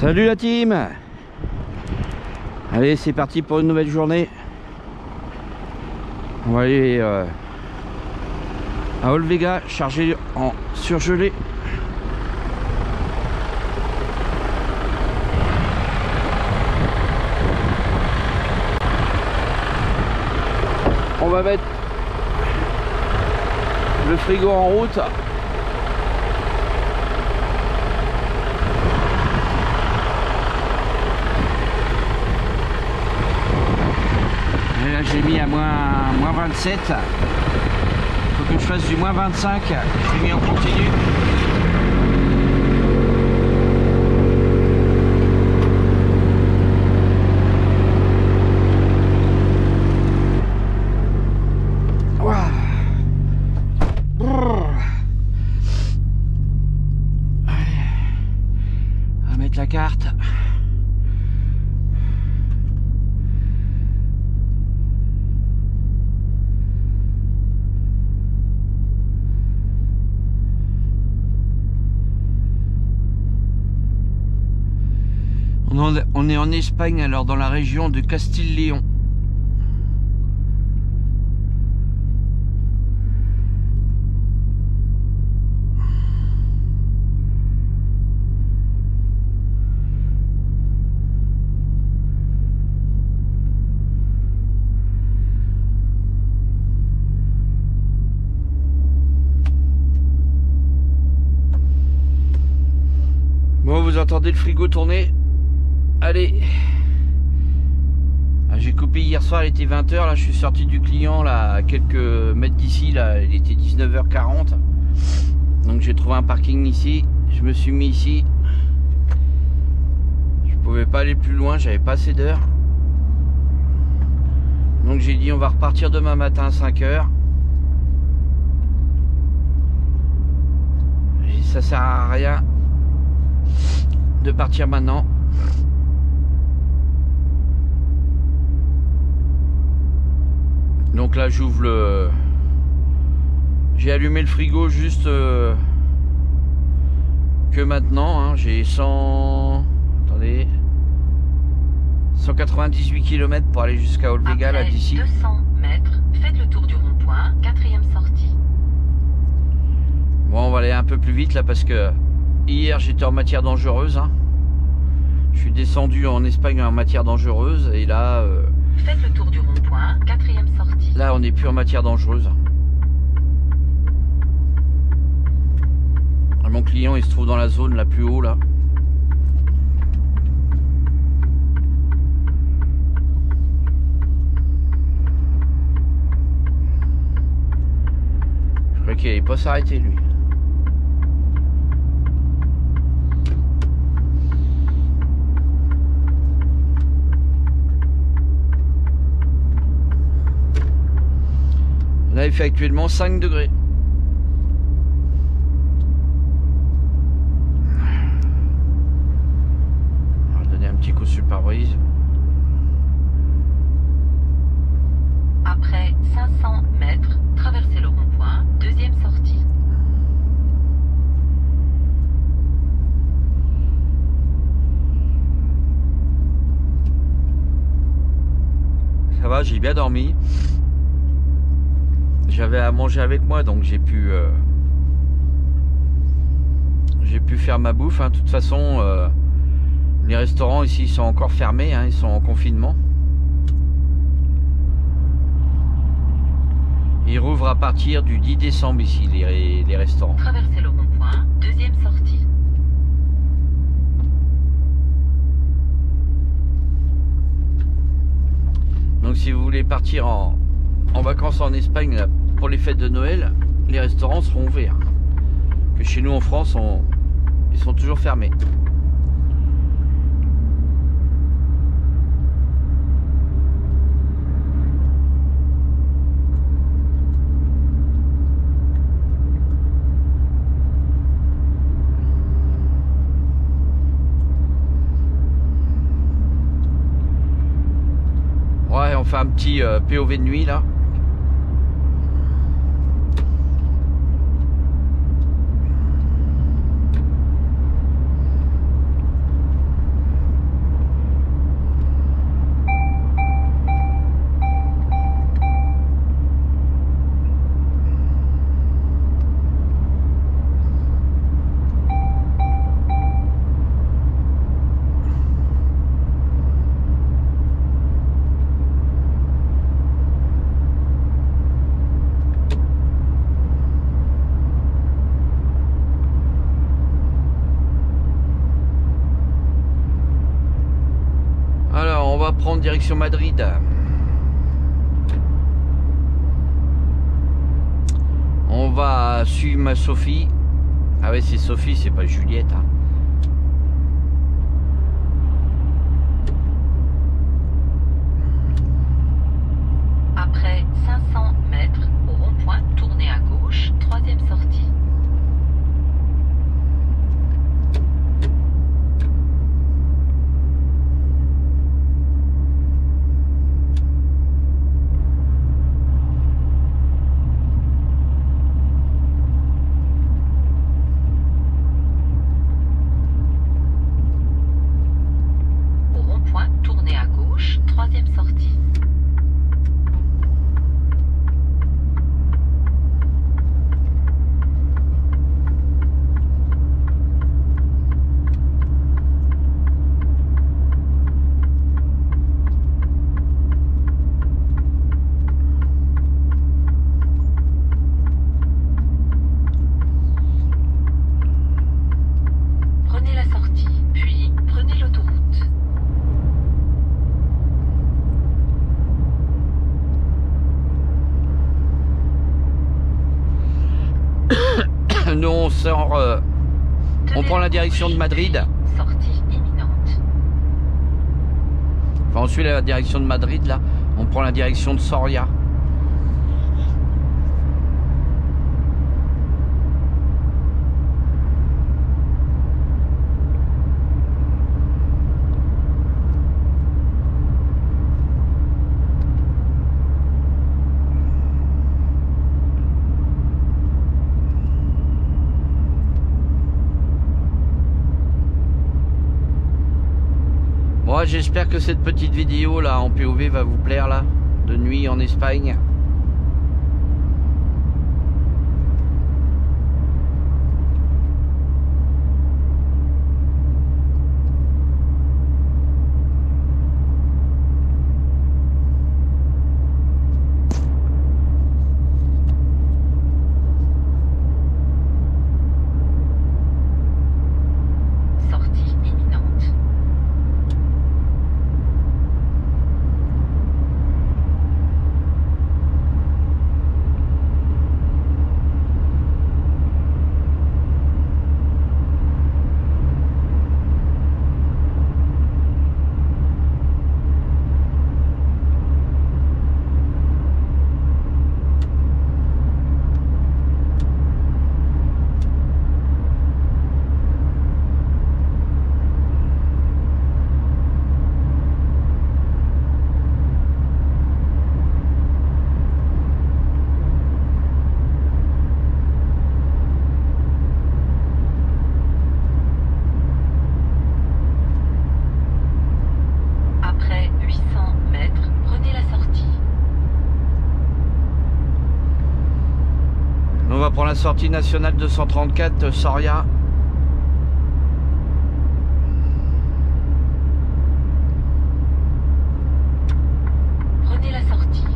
Salut la team. Allez, c'est parti pour une nouvelle journée. On va aller à Olvega, charger en surgelé. On va mettre le frigo en route. Et là j'ai mis à moins 27. Faut que je fasse du moins 25. Je l'ai mis en continu. La carte. On est en Espagne, alors dans la région de Castille-Léon. Bon, vous entendez le frigo tourner. Allez. J'ai coupé hier soir, il était 20 h. Là, je suis sorti du client là, à quelques mètres d'ici. Là, il était 19 h 40. Donc j'ai trouvé un parking ici. Je me suis mis ici. Je pouvais pas aller plus loin, j'avais pas assez d'heures. Donc j'ai dit on va repartir demain matin à 5 h. J'ai dit ça sert à rien de partir maintenant. Donc là j'ouvre le... J'ai allumé le frigo juste que maintenant, hein. J'ai 100... Attendez... 198 km pour aller jusqu'à Olvega là d'ici. 200 mètres, faites le tour du rond-point, 4e sortie. Bon, on va aller un peu plus vite là parce que hier j'étais en matière dangereuse, hein. Je suis descendu en Espagne en matière dangereuse et là... Faites le tour du rond-point, 4e sortie. Là on n'est plus en matière dangereuse. Mon client il se trouve dans la zone la plus haut là. Je crois qu'il n'allait pas s'arrêter lui. Là il fait actuellement 5 degrés. On va donner un petit coup sur le pare-brise. Après 500 mètres, traversez le rond-point, 2e sortie. Ça va, j'ai bien dormi. J'avais à manger avec moi, donc j'ai pu faire ma bouffe, hein. De toute façon, les restaurants ici sont encore fermés, hein. Ils sont en confinement. Ils rouvrent à partir du 10 décembre ici, les restaurants. Traversez le rond-point, 2e sortie. Donc si vous voulez partir en vacances en Espagne là, pour les fêtes de Noël, les restaurants seront ouverts. Que chez nous en France, ils sont toujours fermés. Ouais, on fait un petit POV de nuit là. va prendre direction Madrid. On va suivre ma Sophie. Ah ouais, c'est Sophie, c'est pas Juliette. Hein. Après 500 mètres, au rond-point, tournez à gauche, troisième sortie. Au rond-point, tournez à gauche, troisième sortie. Prenez la sortie, puis prenez l'autoroute. Nous on sort, on prend la direction de Madrid. Sortie imminente. Enfin, on suit la direction de Madrid là. On prend la direction de Soria. Moi j'espère que cette petite vidéo là en POV va vous plaire là, de nuit en Espagne. Sortie imminente. Après 800 mètres, prenez la sortie. On va prendre la sortie nationale 234 Soria. Prenez la sortie.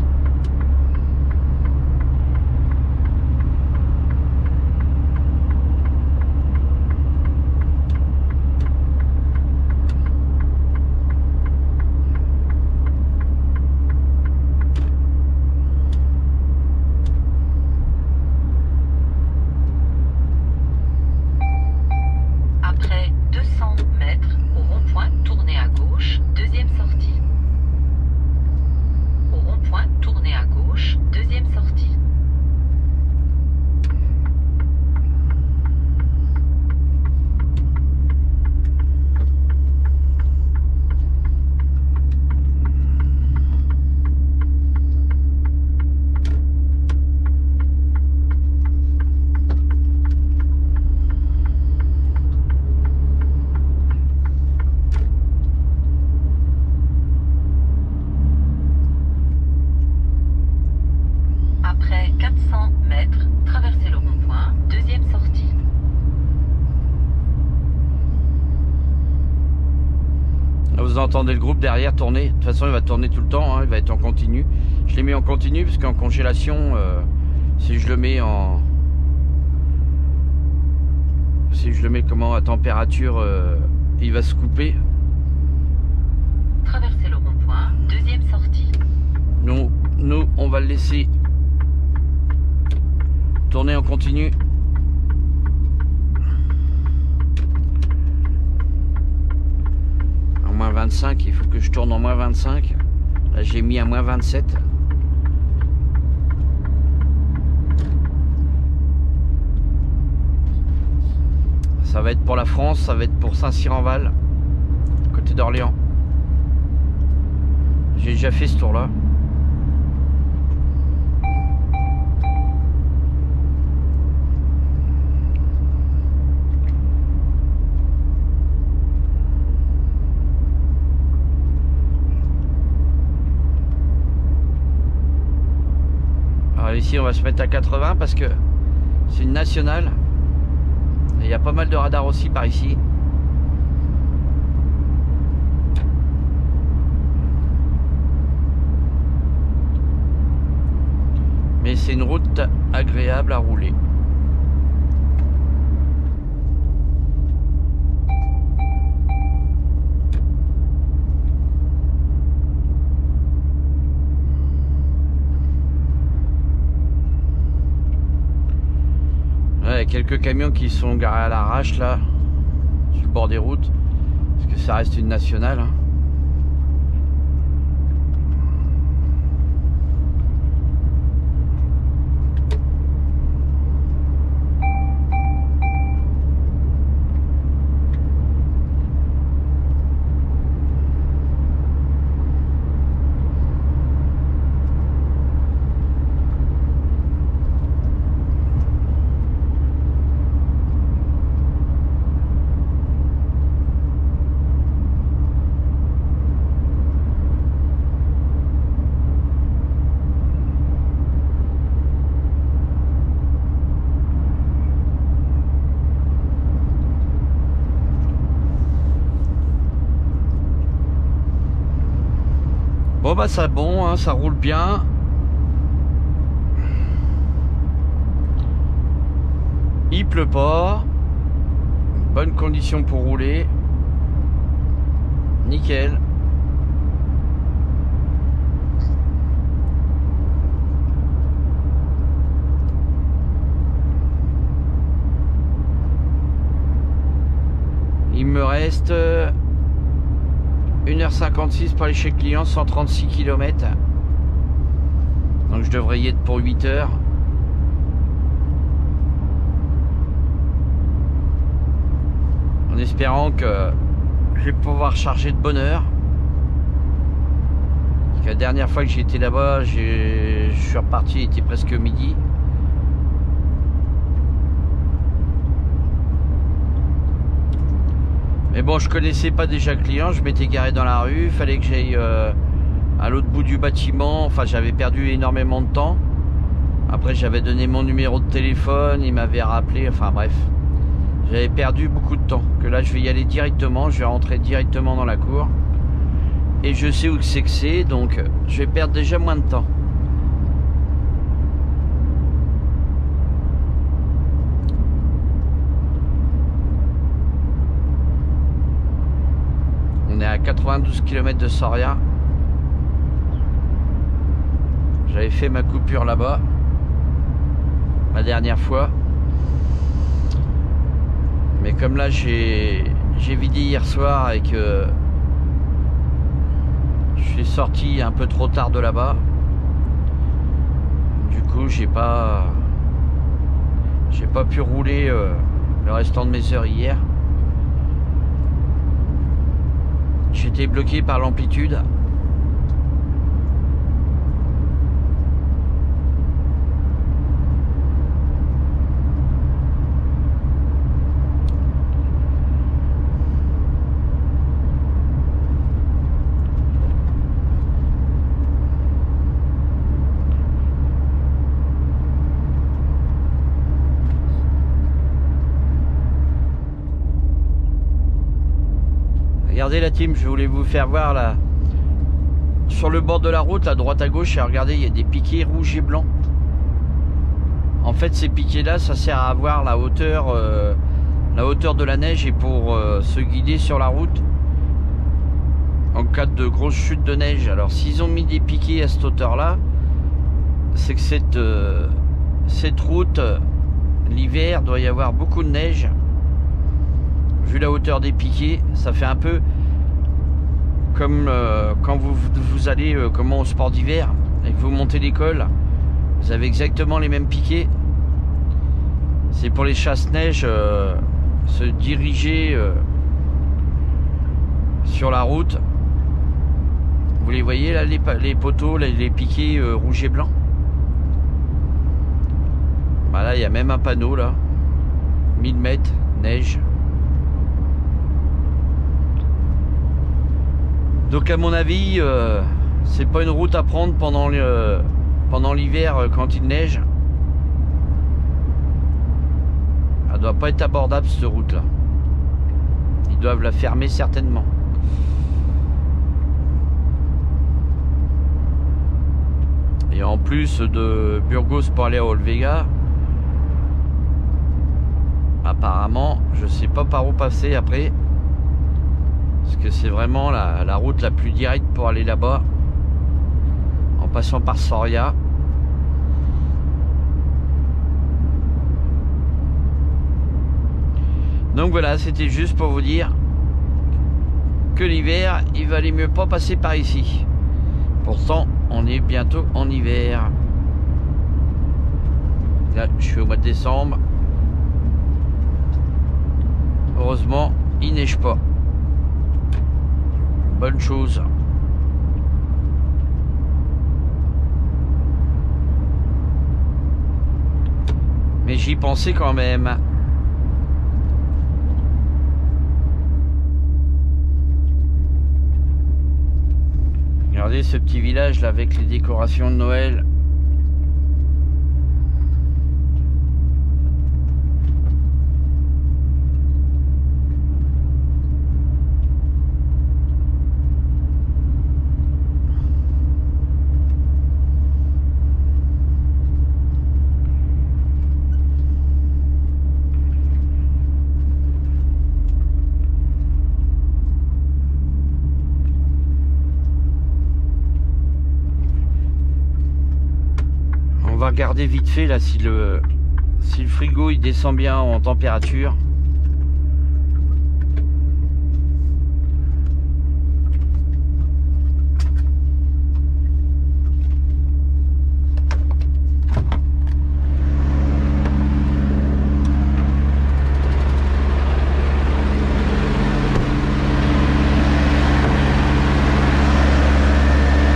Après 200 mètres, au rond-point, tournez à gauche, deuxième sortie. Au rond-point, tournez à gauche, deuxième sortie. Après 400 mètres, traversez le rond-point, deuxième sortie. Là, vous entendez le groupe derrière tourner. De toute façon il va tourner tout le temps, hein. Il va être en continu. Je l'ai mis en continu parce qu'en congélation, si je le mets en... Si je le mets à température, il va se couper. Traversez le rond-point. Deuxième sortie. Nous, on va le laisser tourner en continu. En moins 25, il faut que je tourne en moins 25. Là, j'ai mis à moins 27. Ça va être pour la France, ça va être pour Saint-Cyr-en-Val, côté d'Orléans. J'ai déjà fait ce tour-là. Alors ici, on va se mettre à 80 parce que c'est une nationale. Il y a pas mal de radars aussi par ici. Mais c'est une route agréable à rouler. Ouais, quelques camions qui sont garés à l'arrache là, sur le bord des routes, parce que ça reste une nationale. Hein. Bon bah ça bon, hein, ça roule bien. Il pleut pas. Bonne condition pour rouler. Nickel. Il me reste 1h56 pour aller chez le client, 136 km. Donc je devrais y être pour 8 heures. En espérant que je vais pouvoir charger de bonne heure. Parce que la dernière fois que j'ai été là-bas, je suis reparti, il était presque midi. Mais bon, je connaissais pas déjà le client, je m'étais garé dans la rue, il fallait que j'aille à l'autre bout du bâtiment, enfin j'avais perdu énormément de temps. Après j'avais donné mon numéro de téléphone, il m'avait rappelé, enfin bref. J'avais perdu beaucoup de temps, que là je vais y aller directement, je vais rentrer directement dans la cour. Et je sais où c'est que c'est, donc je vais perdre déjà moins de temps. On est à 92 km de Soria. J'avais fait ma coupure là-bas la dernière fois. Mais comme là j'ai vidé hier soir et que je suis sorti un peu trop tard de là-bas, du coup j'ai pas pu rouler le restant de mes heures hier. J'étais bloqué par l'amplitude. Regardez la team, je voulais vous faire voir là, sur le bord de la route, à droite à gauche, et regardez, il y a des piquets rouges et blancs. En fait, ces piquets là, ça sert à voir la hauteur de la neige et pour se guider sur la route. en cas de grosse chute de neige. Alors s'ils ont mis des piquets à cette hauteur là, c'est que cette route l'hiver doit y avoir beaucoup de neige. Vu la hauteur des piquets, ça fait un peu comme quand vous allez comment au sport d'hiver et que vous montez l'école, vous avez exactement les mêmes piquets. C'est pour les chasse-neige se diriger sur la route. Vous les voyez là, les poteaux, les piquets rouge et blanc. Bah là il y a même un panneau là, 1000 mètres neige. Donc à mon avis c'est pas une route à prendre pendant l'hiver quand il neige. Elle doit pas être abordable cette route là. Ils doivent la fermer certainement. Et en plus de Burgos pour aller à Olvega, apparemment je sais pas par où passer après, parce que c'est vraiment la route la plus directe pour aller là-bas, en passant par Soria. Donc voilà, c'était juste pour vous dire que l'hiver, il valait mieux pas passer par ici. Pourtant, on est bientôt en hiver. Là, je suis au mois de décembre. Heureusement, il neige pas. Bonne chose. Mais j'y pensais quand même. Regardez ce petit village là avec les décorations de Noël. On va regarder vite fait là si le frigo il descend bien en température.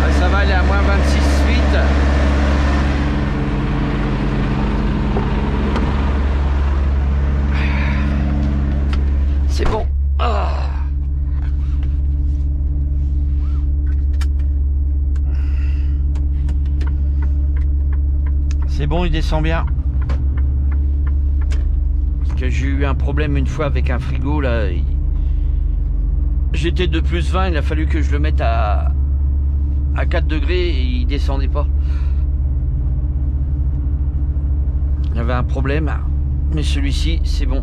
Ah, ça va aller à moins 26,8. C'est bon. Ah. C'est bon, il descend bien. Parce que j'ai eu un problème une fois avec un frigo là. J'étais de plus 20, il a fallu que je le mette à 4 degrés et il descendait pas. Il y avait un problème, mais celui-ci c'est bon.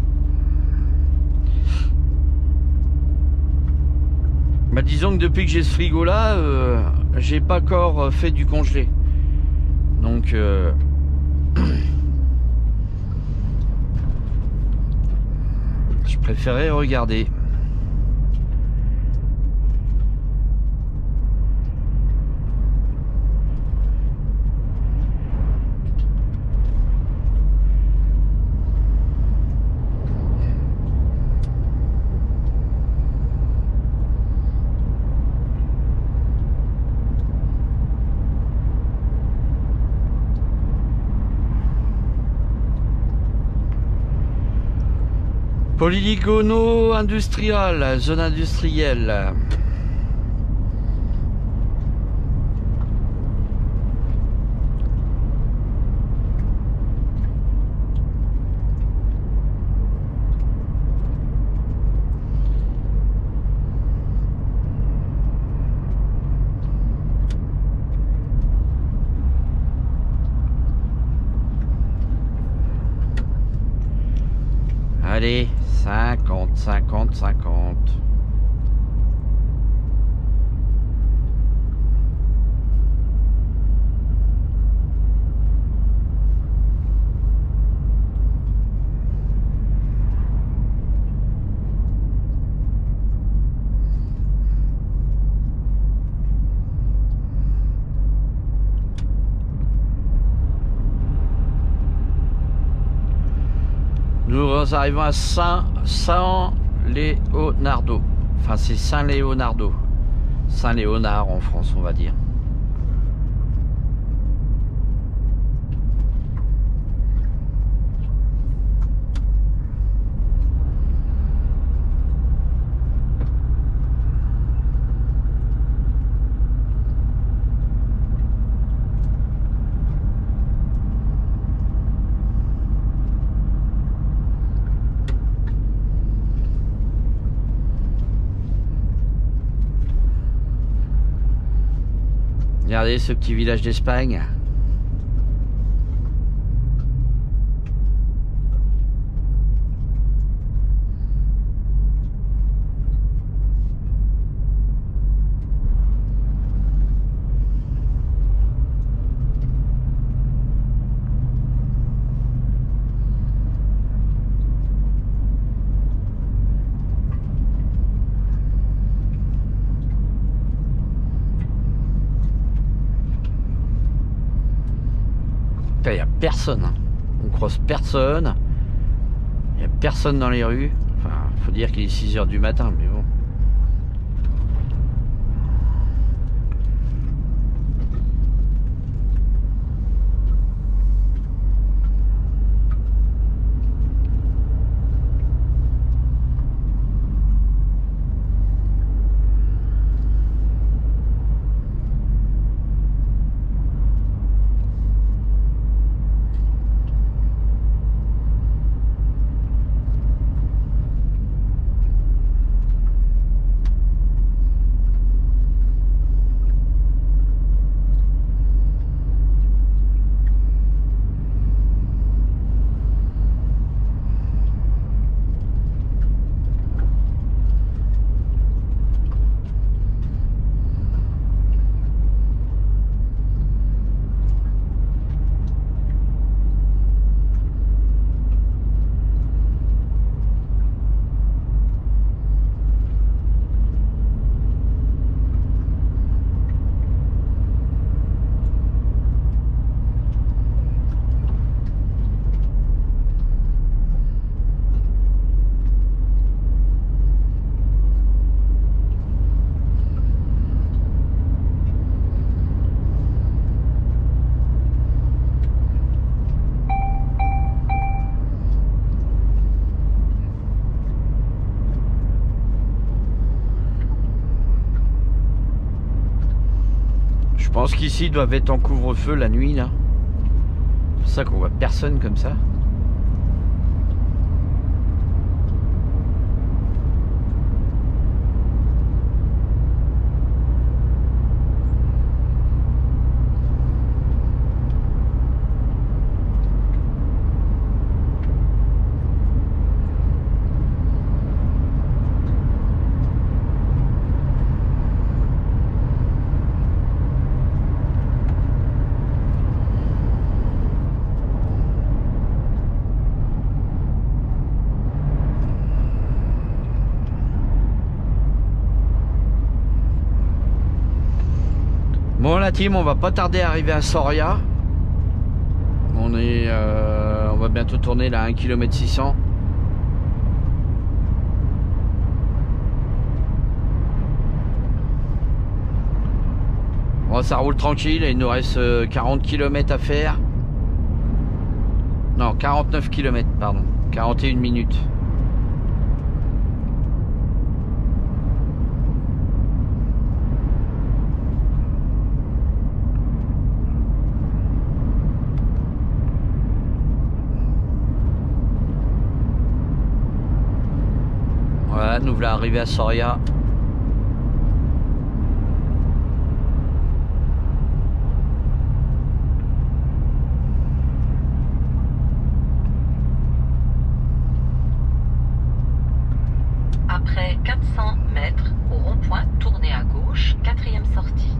Bah disons que depuis que j'ai ce frigo là, j'ai pas encore fait du congelé. Donc je préférais regarder. Polygono industriel, zone industrielle. Allez, 50, 50, 50. nous arrivons à Saint-Léonardo. Enfin, c'est Saint-Léonardo. Saint-Léonard en France, on va dire. Regardez ce petit village d'Espagne. Il n'y a personne, hein. On croise personne, il n'y a personne dans les rues. Enfin, faut dire qu'il est 6 h du matin, mais bon. Je pense qu'ici ils doivent être en couvre-feu la nuit là. C'est pour ça qu'on voit personne comme ça. Bon la team, on va pas tarder à arriver à Soria. On va bientôt tourner là à 1 km 600. Bon, ça roule tranquille, il nous reste 40 km à faire. Non, 49 km, pardon. 41 minutes. Voilà, nous voilà arrivés à Soria. Après 400 mètres, au rond-point, tournez à gauche, 4e sortie.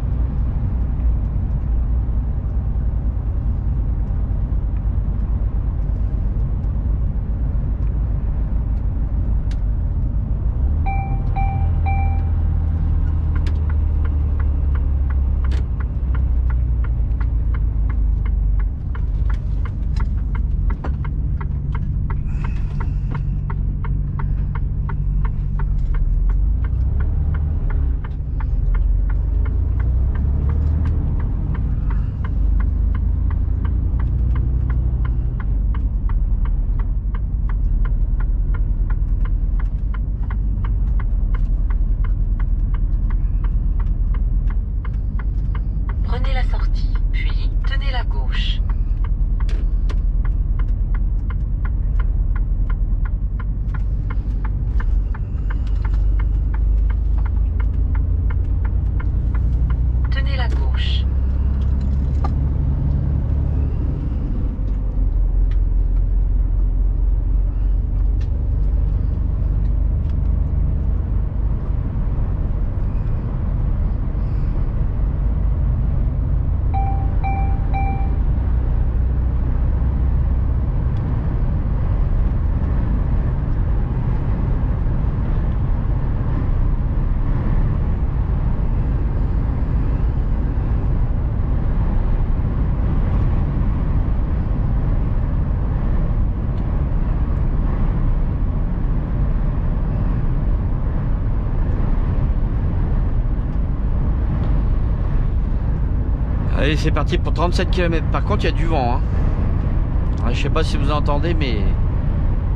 Allez, c'est parti pour 37 km. Par contre, il y a du vent. Hein. Je sais pas si vous entendez, mais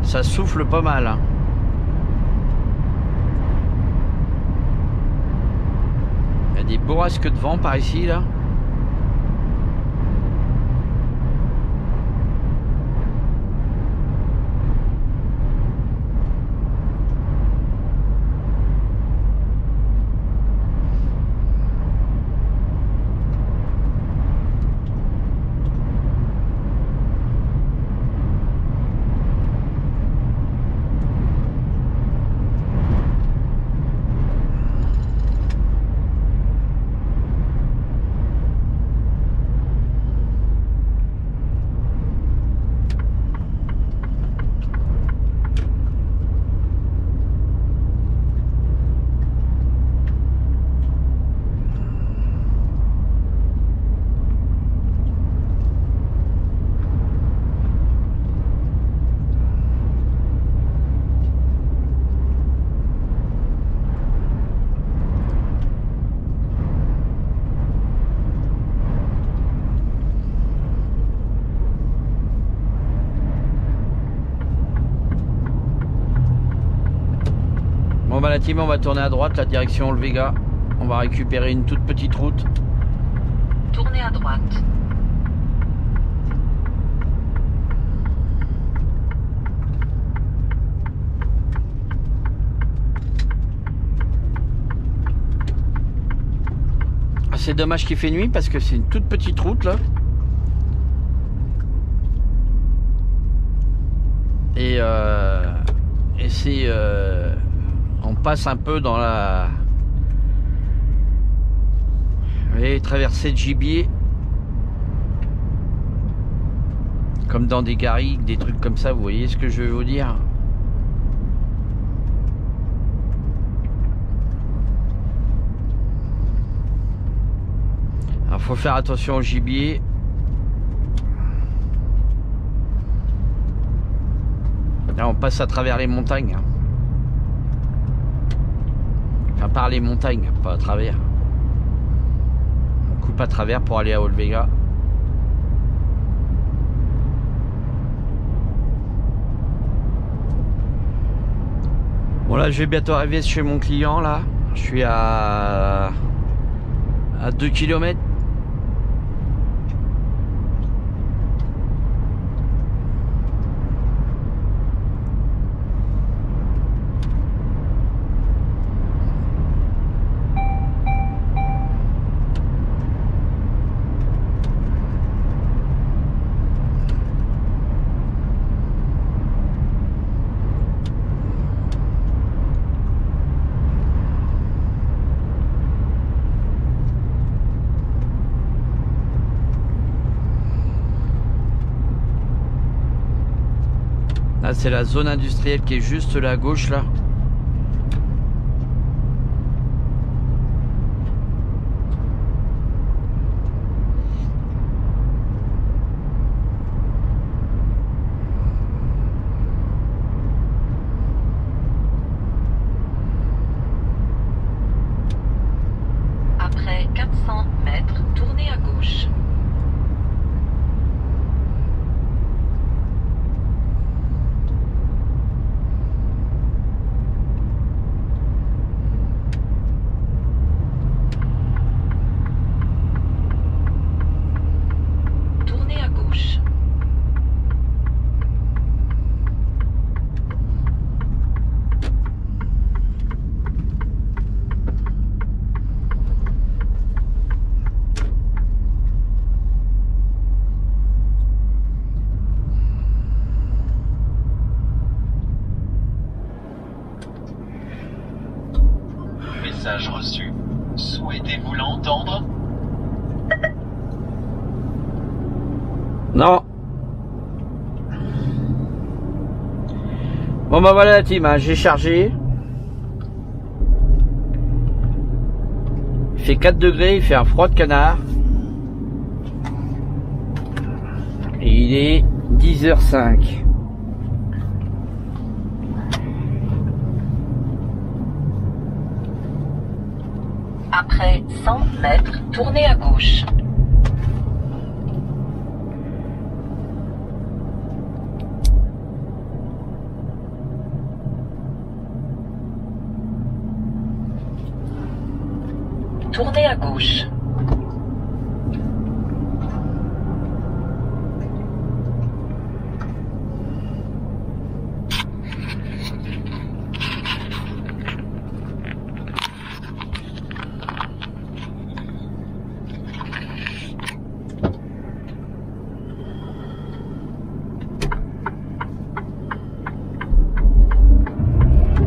ça souffle pas mal. Hein. Il y a des bourrasques de vent par ici, là. Bon bah la team, on va tourner à droite, la direction le Vega. On va récupérer une toute petite route. Tournez à droite. C'est dommage qu'il fait nuit parce que c'est une toute petite route là. Et c'est on passe un peu dans la traversée de gibier, comme dans des garrigues, des trucs comme ça. Vous voyez ce que je veux vous dire? Alors faut faire attention au gibier. Là on passe à travers les montagnes. Enfin par les montagnes, pas à travers. On coupe à travers pour aller à Olvega. Bon là je vais bientôt arriver chez mon client là. Je suis à 2 km. Là c'est la zone industrielle qui est juste là à gauche là. Après 400 mètres, tournez à gauche. Tournez à gauche. Message reçu. Souhaitez-vous l'entendre? Non. Bon bah voilà la team, hein, j'ai chargé. Il fait 4 degrés, il fait un froid de canard. Et il est 10h05. Après 100 mètres, tournez à gauche. tournez à gauche.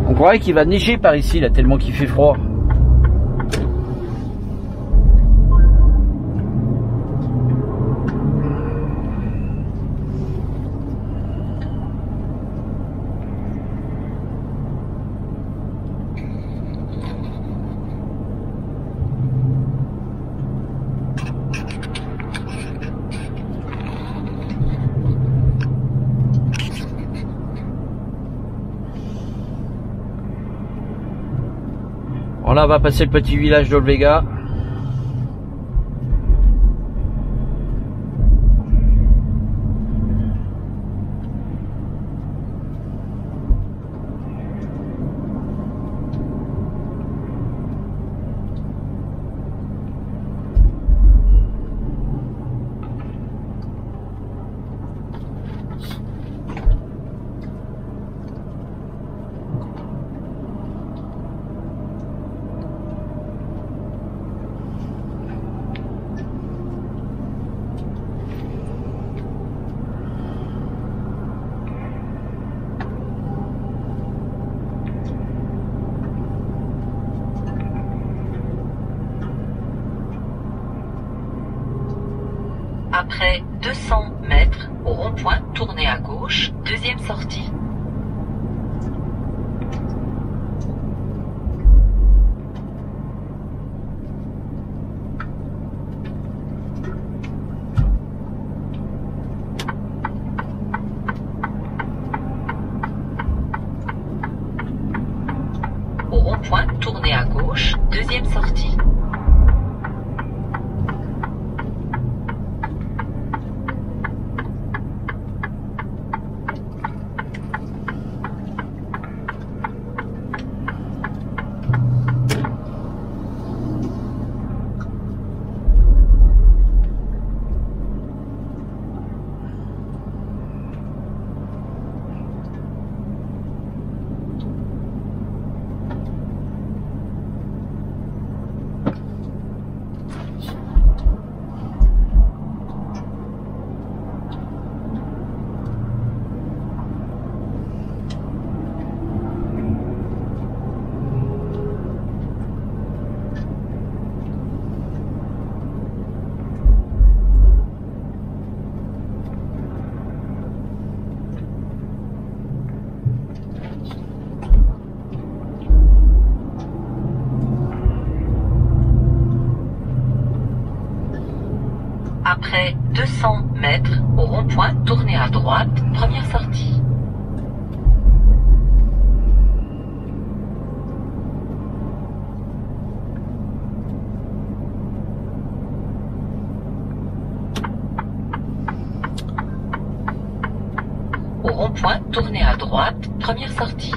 On croirait qu'il va neiger par ici, là, tellement qu'il fait froid. Bon, là on va passer le petit village d'Olvega. Après 200 mètres, au rond-point, tournez à gauche, deuxième sortie. Au rond-point, tournez à gauche, deuxième sortie. Après 200 mètres, au rond-point, tournez à droite, première sortie. Au rond-point, tournez à droite, première sortie.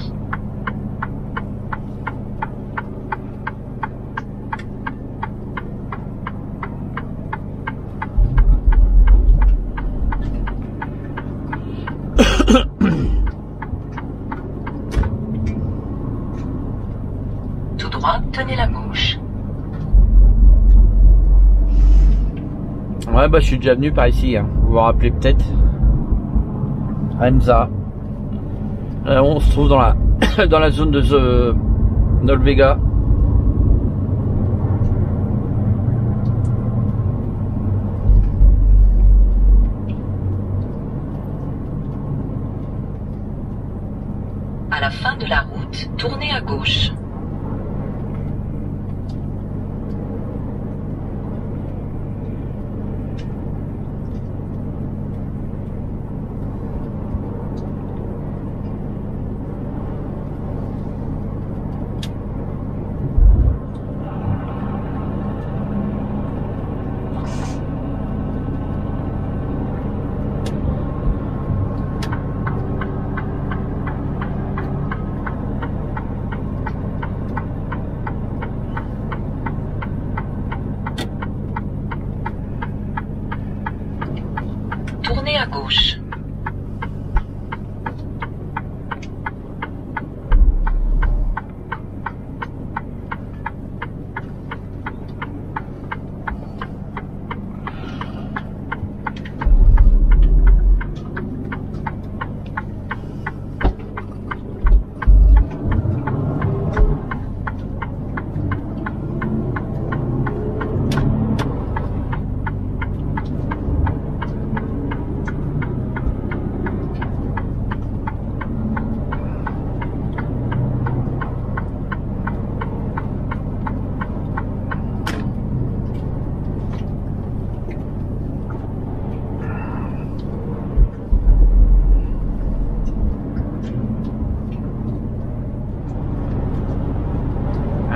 Tout droit, tenez la gauche. Ouais, bah je suis déjà venu par ici, hein. Vous vous rappelez peut-être. Remza. On se trouve dans la dans la zone de Nolvega. À la fin de la route, tournez à gauche. gauche.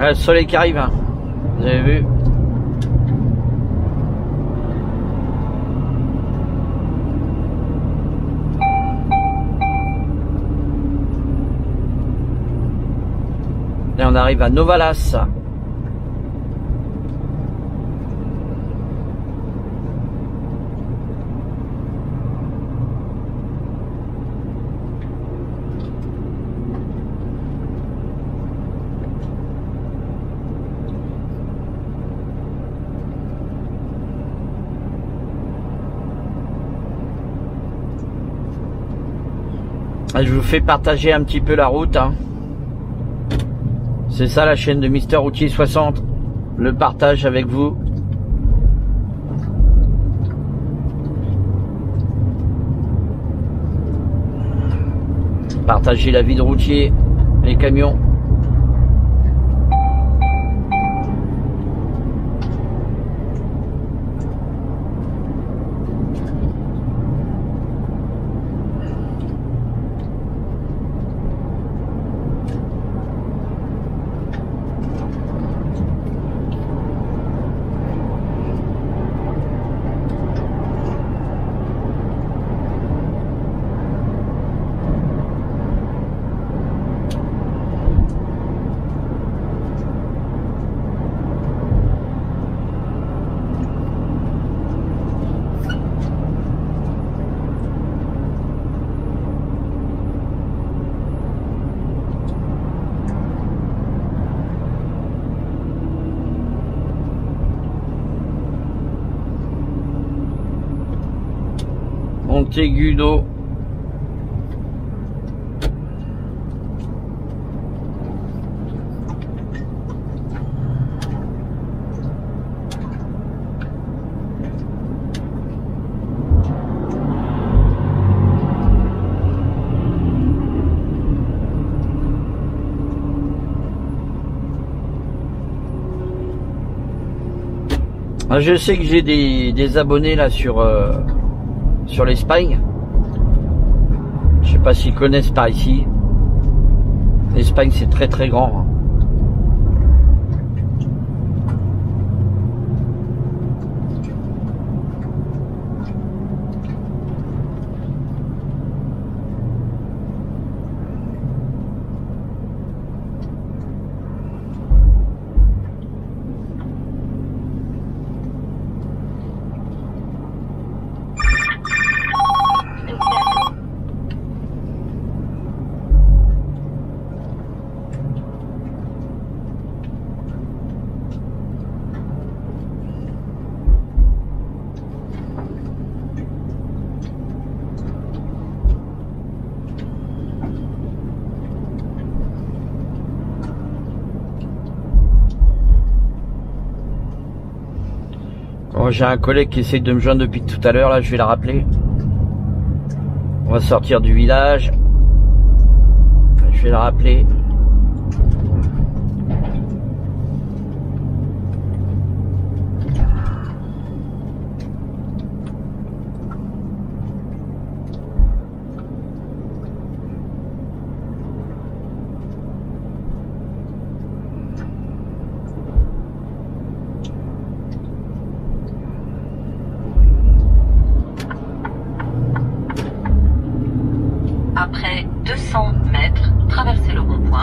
Le soleil qui arrive, hein. Vous avez vu? Et on arrive à Novalas. Je vous fais partager un petit peu la route, hein. C'est ça la chaîne de Mister Routier 60, le partage avec vous. Partager la vie de routier, les camions. Montegudo. Je sais que j'ai des abonnés là sur l'Espagne. Je sais pas s'ils connaissent par ici. L'Espagne c'est très très grand. Bon, j'ai un collègue qui essaye de me joindre depuis tout à l'heure, là je vais la rappeler. On va sortir du village. Je vais la rappeler. Après 200 mètres, traversez le rond-point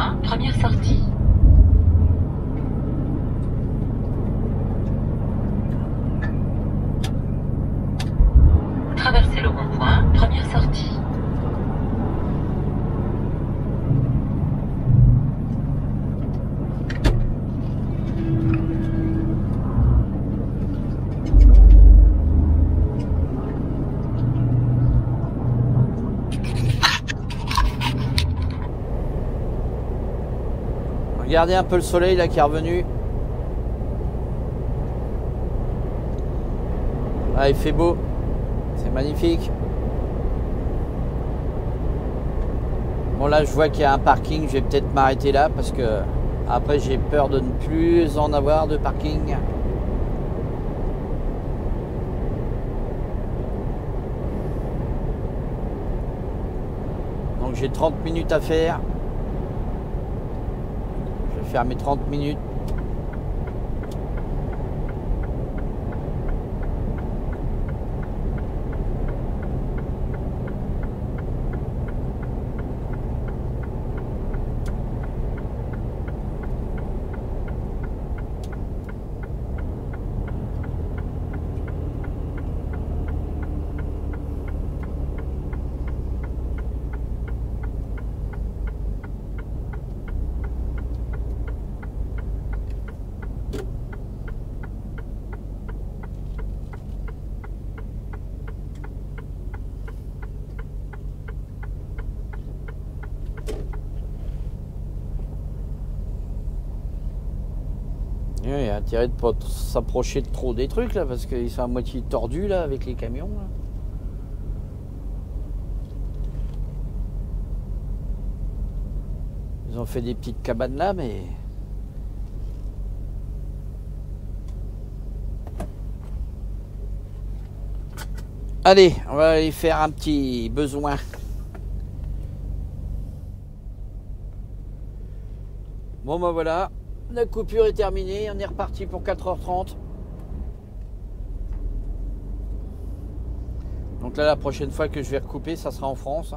Regardez un peu le soleil là qui est revenu. Ah, il fait beau. C'est magnifique. Bon là je vois qu'il y a un parking, je vais peut-être m'arrêter là parce que après j'ai peur de ne plus en avoir de parking. Donc j'ai 30 minutes à faire. Je vais faire mes 30 minutes. Il y a intérêt de ne pas s'approcher de trop des trucs là parce qu'ils sont à moitié tordus là avec les camions là. Ils ont fait des petites cabanes là mais... Allez, on va aller faire un petit besoin. Bon ben voilà. La coupure est terminée, on est reparti pour 4h30. Donc là, la prochaine fois que je vais recouper, ça sera en France.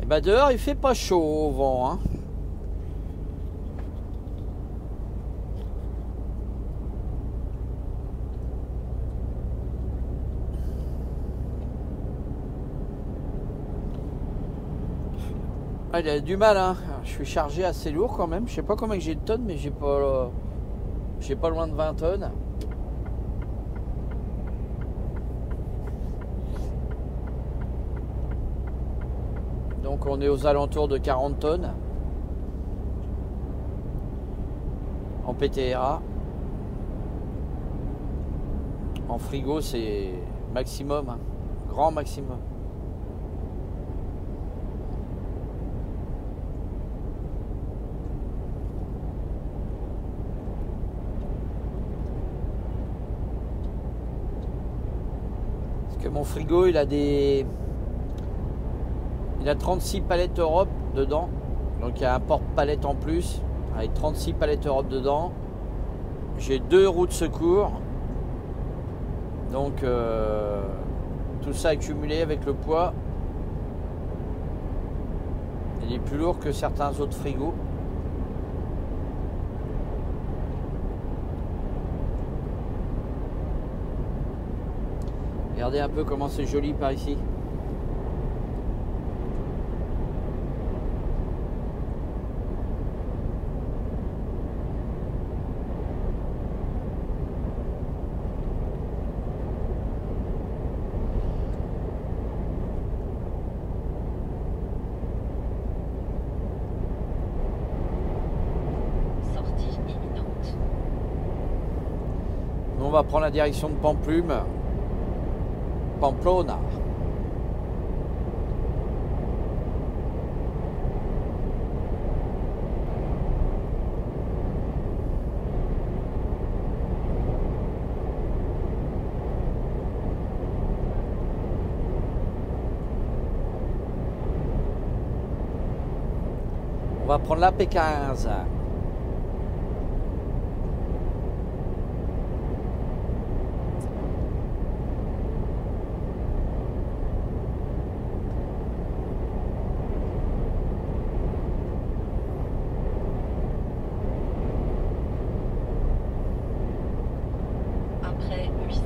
Et bah dehors, il fait pas chaud au vent, hein. Ah, il a du mal, hein. Je suis chargé assez lourd quand même. Je sais pas combien j'ai de tonnes, mais j'ai pas loin de 20 tonnes. Donc on est aux alentours de 40 tonnes en PTRA. En frigo c'est maximum, hein. Grand maximum. Mon frigo il a 36 palettes Europe dedans, donc il y a un porte-palette en plus avec 36 palettes Europe dedans. J'ai 2 roues de secours, donc tout ça accumulé avec le poids, il est plus lourd que certains autres frigos. Regardez un peu comment c'est joli par ici. Sortie imminente. Nous on va prendre la direction de Pampelune. Pamplona. On va prendre la P15. Après 800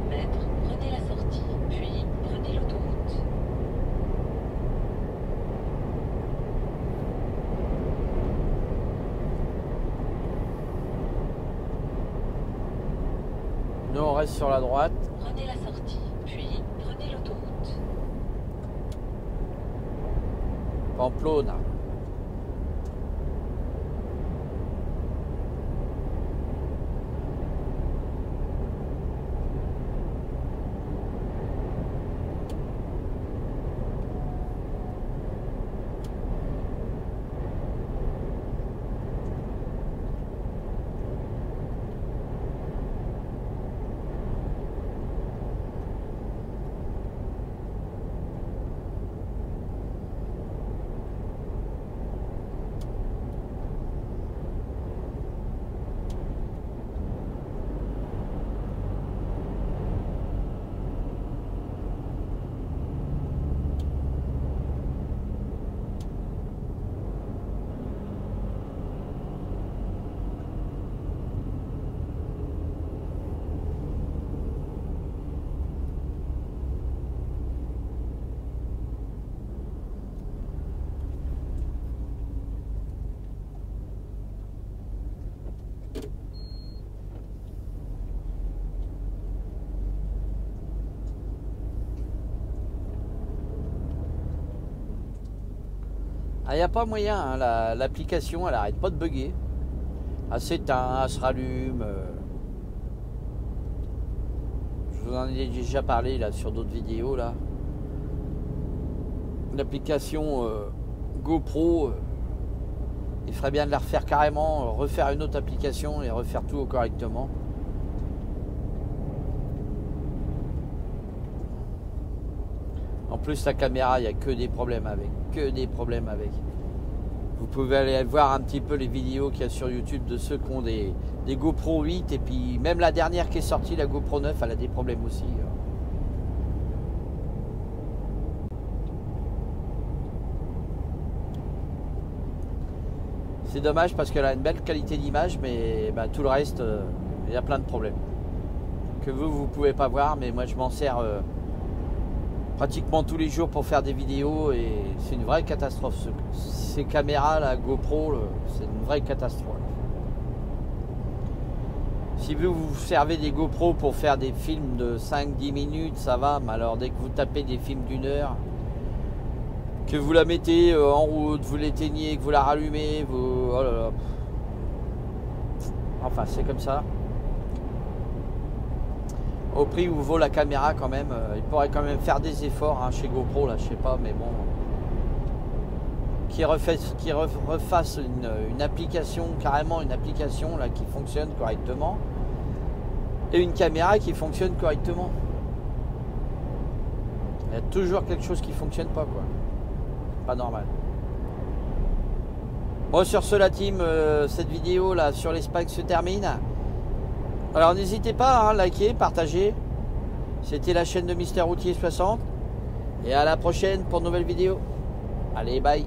mètres, prenez la sortie, puis prenez l'autoroute. Nous on reste sur la droite. Prenez la sortie. Pamplona. Il n'y a pas moyen, hein, l'application elle arrête pas de bugger. Elle s'éteint, elle se rallume. Je vous en ai déjà parlé là sur d'autres vidéos là. L'application GoPro, il ferait bien de la refaire carrément, refaire une autre application et refaire tout correctement. En plus la caméra, il n'y a que des problèmes avec. Vous pouvez aller voir un petit peu les vidéos qu'il y a sur YouTube de ceux qui ont des GoPro 8 et puis même la dernière qui est sortie, la GoPro 9, elle a des problèmes aussi. C'est dommage parce qu'elle a une belle qualité d'image, mais bah, tout le reste, il y a plein de problèmes que vous pouvez pas voir, mais moi je m'en sers pratiquement tous les jours pour faire des vidéos et c'est une vraie catastrophe. Ces caméras, la GoPro, c'est une vraie catastrophe. Si vous servez des GoPro pour faire des films de 5-10 minutes, ça va, mais alors dès que vous tapez des films d'1 heure, que vous la mettez en route, vous l'éteignez, que vous la rallumez, vous... Oh là là. Enfin, c'est comme ça. Au prix où vaut la caméra quand même, il pourrait quand même faire des efforts hein, chez GoPro là, je sais pas, mais bon, qui refasse une application, carrément une application là qui fonctionne correctement et une caméra qui fonctionne correctement. Il y a toujours quelque chose qui fonctionne pas quoi, pas normal. Bon, sur ce la team, cette vidéo là sur les specs se termine. Alors n'hésitez pas à liker, partager. C'était la chaîne de Mister Routier 60. Et à la prochaine pour de nouvelles vidéos. Allez, bye.